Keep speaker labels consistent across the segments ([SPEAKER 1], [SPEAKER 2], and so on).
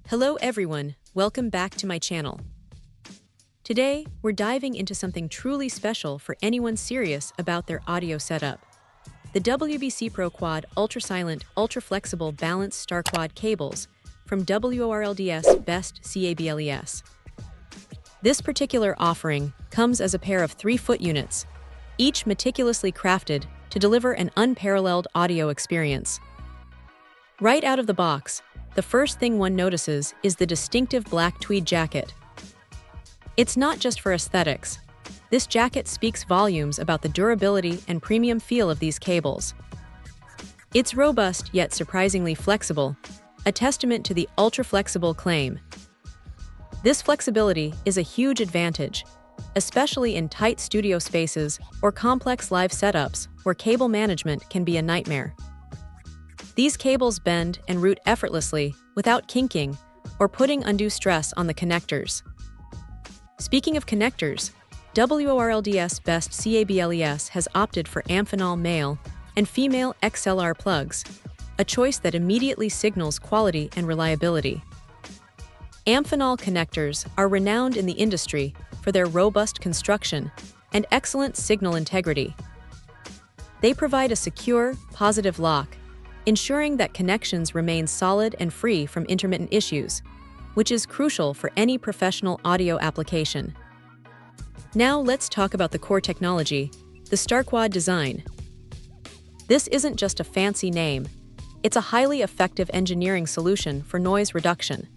[SPEAKER 1] Hello everyone, welcome back to my channel. Today, we're diving into something truly special for anyone serious about their audio setup. The WBC-PRO-Quad ultra-silent, ultra-flexible balanced star quad cables from WORLD's Best CABLES. This particular offering comes as a pair of 3-foot units, each meticulously crafted to deliver an unparalleled audio experience. Right out of the box, the first thing one notices is the distinctive black tweed jacket. It's not just for aesthetics. This jacket speaks volumes about the durability and premium feel of these cables. It's robust yet surprisingly flexible, a testament to the ultra-flexible claim. This flexibility is a huge advantage, especially in tight studio spaces or complex live setups where cable management can be a nightmare. These cables bend and route effortlessly without kinking or putting undue stress on the connectors. Speaking of connectors, WORLD's Best CABLES has opted for Amphenol male and female XLR plugs, a choice that immediately signals quality and reliability. Amphenol connectors are renowned in the industry for their robust construction and excellent signal integrity. They provide a secure, positive lock, ensuring that connections remain solid and free from intermittent issues, which is crucial for any professional audio application. Now let's talk about the core technology, the StarQuad design. This isn't just a fancy name, it's a highly effective engineering solution for noise reduction.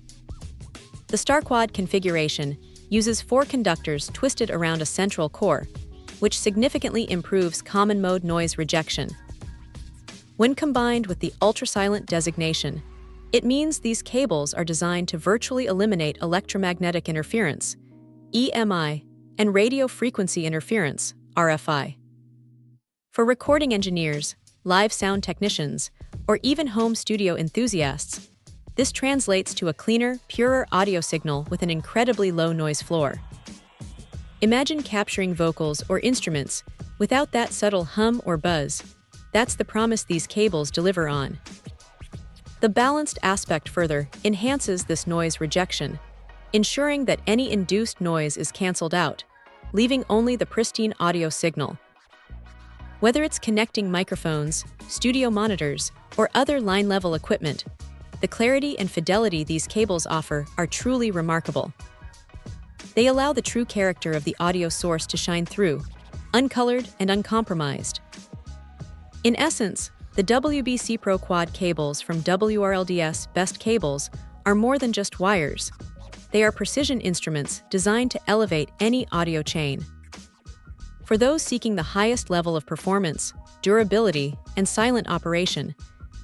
[SPEAKER 1] The StarQuad configuration uses 4 conductors twisted around a central core, which significantly improves common mode noise rejection. When combined with the ultra-silent designation, it means these cables are designed to virtually eliminate electromagnetic interference, EMI, and radio frequency interference, RFI. For recording engineers, live sound technicians, or even home studio enthusiasts, this translates to a cleaner, purer audio signal with an incredibly low noise floor. Imagine capturing vocals or instruments without that subtle hum or buzz. That's the promise these cables deliver on. The balanced aspect further enhances this noise rejection, ensuring that any induced noise is canceled out, leaving only the pristine audio signal. Whether it's connecting microphones, studio monitors, or other line-level equipment, the clarity and fidelity these cables offer are truly remarkable. They allow the true character of the audio source to shine through, uncolored and uncompromised. In essence, the WBC-PRO-Quad cables from WORLD's Best Cables are more than just wires. They are precision instruments designed to elevate any audio chain. For those seeking the highest level of performance, durability, and silent operation,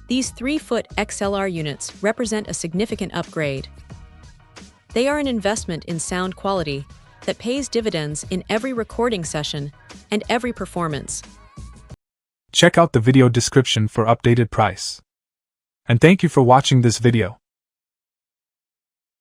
[SPEAKER 1] these 3-foot XLR units represent a significant upgrade. They are an investment in sound quality that pays dividends in every recording session and every performance.
[SPEAKER 2] Check out the video description for updated price. And thank you for watching this video.